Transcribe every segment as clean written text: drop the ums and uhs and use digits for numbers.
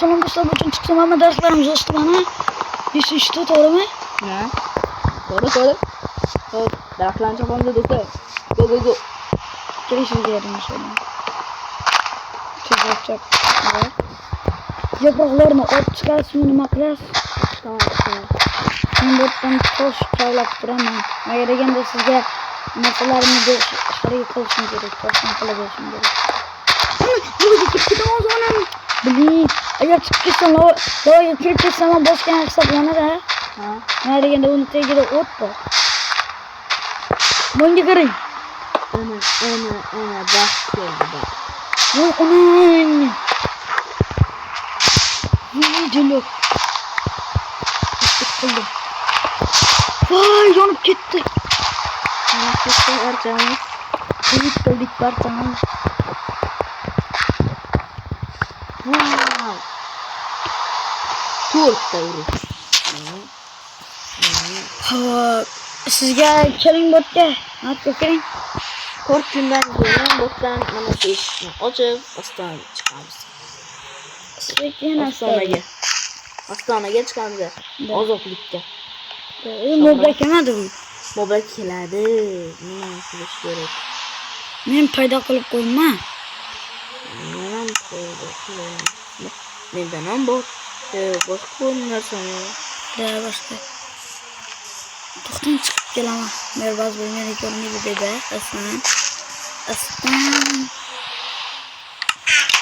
Salon dostlar bugün çıktım ama derslerimiz olsun bana. Hiç işte doğru mu? Ne? Doğru. Hop, derslerini yapalım dostlar. Go. Girişim diyelim şöyle. Çıkacak. Evet. Yapraklarını ot çıkarsın maklas. Tamam. Ben buradan toz kavlak duramam. Ayrıca da size masalarını da şuraya kılışım gerek. Toşun kılıveşim gerek. Bu gittik o zaman. Bilin. Eğer çıkıp gitsem lava yükürüp gitsem ama boşken hesaplanır ha. Ayrıca da onu tegide ot da. Bunu görün. Ana bak geldi bak. Onun. Yiyeceğim. Sıkıldım. Vay yanıp gitti. Yanıp gitti harcamız. Evet kıldık parçamız. Wow. Turp davru. Ha, sizge keling botga. Hat ko'ring. 4 kundan keyin botdan mana shu eshikni ochib, ostonaga chiqamiz. Sekin Ostonaga chiqamiz. Ozodlikka. Mo'bay kelmadi bu. Mo'bay keladi. Nima qilish kerak? Men paydo qilib qo'yma. Menam qo'ydim. Mendan ham bor. Boshqa narsami? Da boshqa. To'xtam chiqib kelaman. Merbaz bo'lgan ekanmi dedi. Aslan.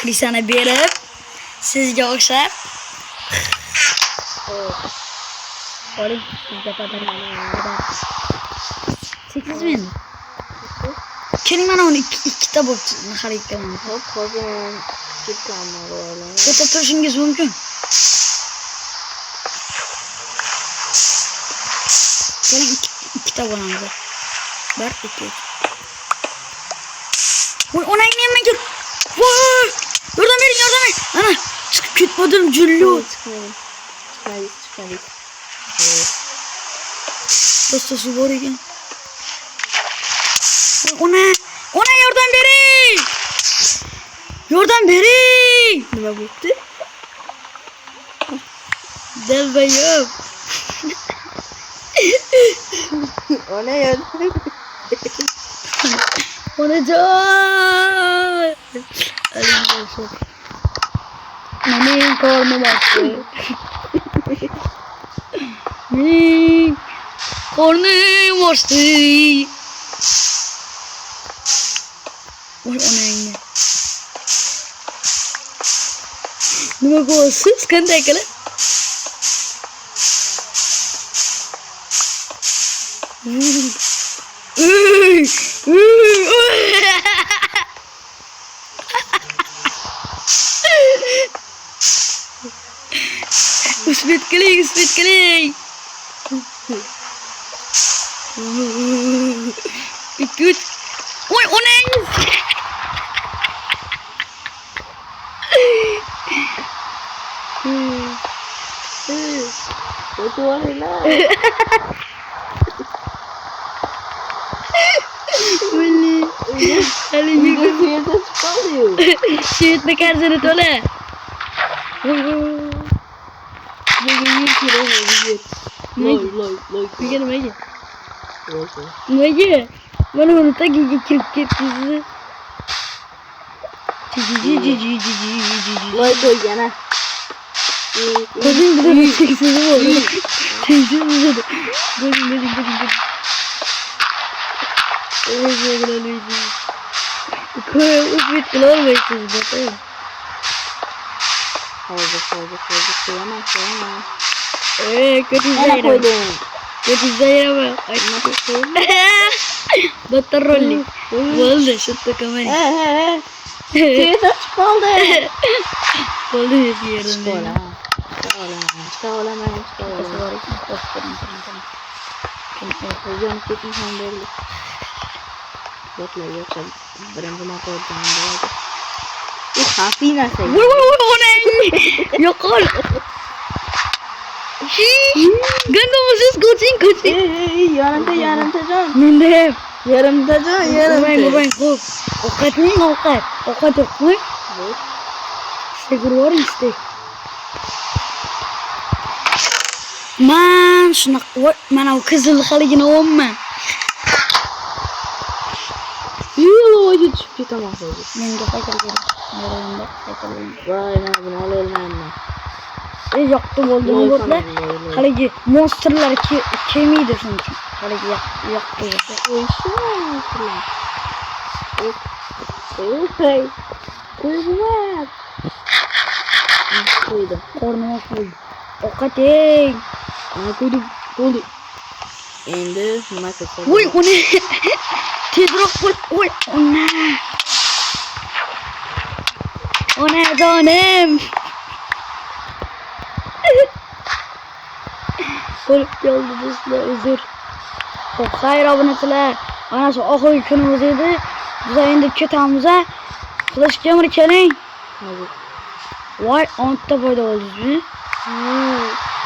Krisani berib sizga o'xshab. Oling sizga padarman. 8.000. Keling mana uni ikkita bo'lib xarid qilaman. Hop, hozir chiqaman o'g'lim. O'ta turishingiz mumkin. Keling ikkita bo'lamiz. 1 2. Voy ona inmaydir. Voy! Yordam bering. Ana chiqib ketmadim jullo. Chiqmaydi. Dostası bor ekan. Ona yordam bering. Yordam bering. Nima bo'ldi? Delbayım. Ona yordam. Ona can. Benim karnım açtı. Benim karnım açtı. Oy ona yine. Nima ko'rasiz? Qanday qilib? Usbit kling. Ikut. Oy o ne? Shit me karzını tole. Loy. Mana bunu tagiga kirib ketdingiz. Loy qo'ygana. Qo'ying bizni teksini bor. Teksini bor. Qo'ying. Qo'y, o'zbek qila olmaysiz bakay. Hozir qo'yaman. Ketizayram. Battarolli. Bo'ldi, shutta kamay. Tez ochib qoldi. Bo'ldi yerdan. Chiqa olaman. O'zim keting ham berdi. Botlar yo'qsa birinchi marta o'tgan bo'ladi. U xavfli narsa. Voy, ona. Yo'qol. Gandamsiz coaching. Yarimta jon. Mende. Yarimta jon. Mo'bay xo'p. Ovqat yo'qmi? Yo'q. Steak urvoring, steak. Man shunaqa mana bu qizil haligini olma. Yo'q, tushib ketaman hozir. Menga haykal kerak. Mayramda haykal kerak. Voy, men buni ololmayman. Yoqdi bo'ldi o'g'itlar. Haligi monsterlar kelmaydi shuning uchun. Haligi yoqdi bo'lsa. Qo'ydim. Qo'ydim. Qornima qo'y. Ovqat yeng. Qo'ydim. Bo'ldi. Endi nima qilsam? Voy, uni tezroq bo'l. Voy, ona. Ona jonim. Ko'rib keldi do'stlar, uzr. Xo'p, xayr obunachilar. Mana shu oxirgi kunimiz edi. Biz endi ketamiz. Qudash kamar keling. Voy, o'nta foyda bo'ldingizmi?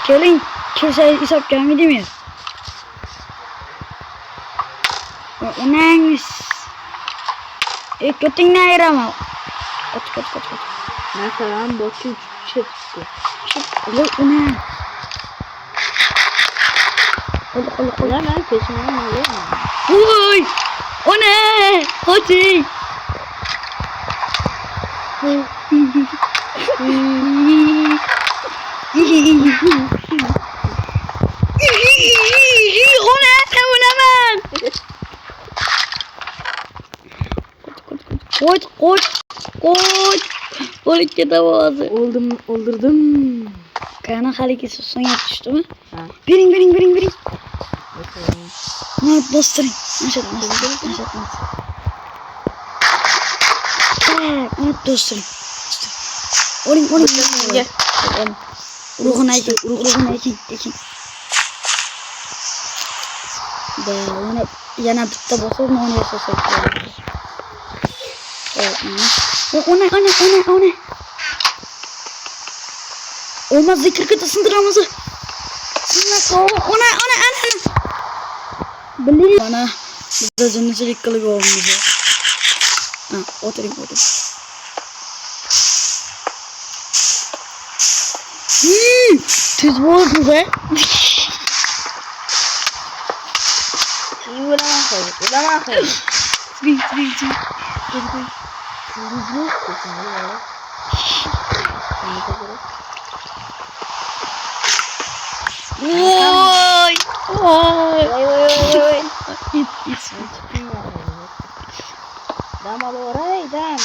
Keling, kelsangiz hisobga olmaydimi? Onangiz. Ko'tingni ayiraman. Qot. Masalan, boshqa chiqdi. Voy, ona. Qo'l. Men peshimdan olaman. Voy! Ona! Qoching! Onaman! Qoch! O'lik ketavozi. O'ldirdim. Qani haligi so'nga tushdimi? Ha. Bering. Mana bostiring. Nashat. Mana bostiring. Oling. Ruhini ayting. Ona yana bitta bo'lsa, nonni yasasak bo'ladi. Ona. Olmaz, zikirga sindiramiz. Ona. Bilin. Mana bizda jinnichilik qilib olmaydi. Ha, o'tiring. Tez bo'ldingiz-a? O'laman hozir. Voy. It. Dam olaveray, dam.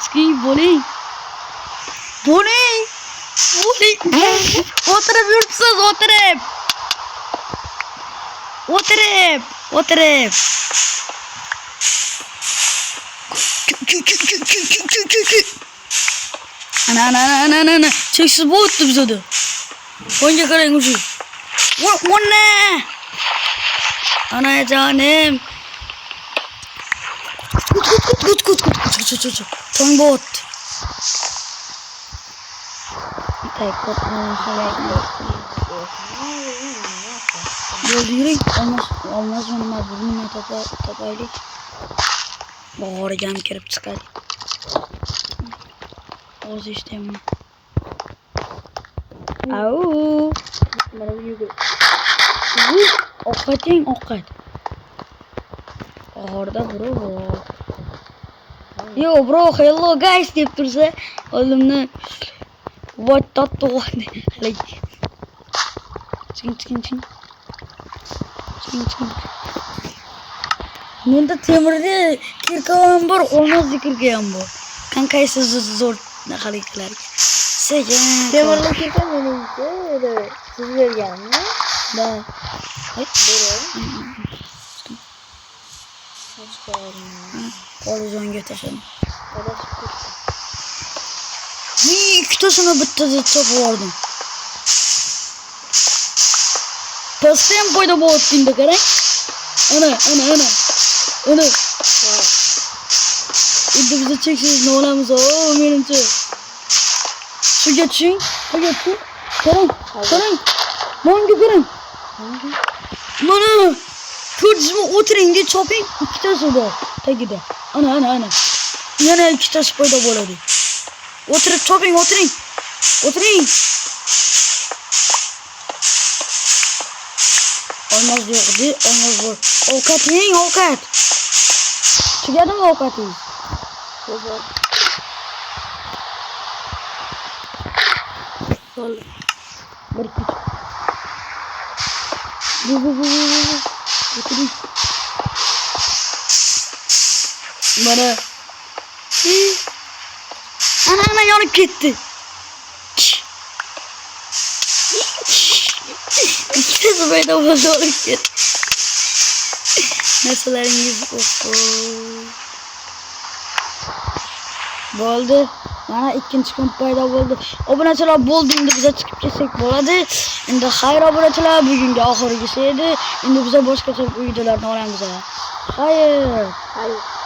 Chiqing, bo'ling. O'tirib yuribsiz, o'tirib. Ana. Cheksiz bo'pti bizda. O'ngga qarang o'sha. Ona. Ana jonim. Kut. Tong bo'pti. Bo'ldi, yuring. Olmaz nima buni topaylik. Bog'origa ham kirib chiqaylik. O'z ishdayman. Au. Mana bu yugur. Ovqat. Bog'orda bro. Yo bro, hello guys deb tursa, oldimni voy tatto'g'ani. Ching. Menda temirda kirka ham bor, olmaz kirka ham bor. Qankaysi zo'r haliklarga. Sekin. Temirni kirka meniki edi. Siz berganmi? Da. Qo'lijonga tashladim. Ikkitasini bittada chopib yubordim. Pastda ham paydo bo'lyapti endi qarang. Ana. Endi biz cheksizini olamiz, menimcha. Shuga tushing. Qarang. Menga qarang. Mana ko'rdingizmi, o'tiring deb choping, ikkitasi bor tagida. Ana. Yana ikkitasi paydo bo'ladi. O'tirib choping, o'tiring. Olmaz diyordu. Olmaz bu. Avukat yiyin avukat. Çıkardı mı avukatıyız? Baba. Vallahi. Bir küçük. Bu. Götürün. Bana. Ana yanıp gitti. İkisi böyle doğru gitti. Nasıllarınız oldu? Bana ikinci kamp payda oldu. Obunachilar bo'ldi, bize çıkıp ketsak bo'ladi. Endi xayr obunachilar, bugungi oxirgisi edi. Endi bize boshqacha videolarni olamiz. Xayr. Hayır.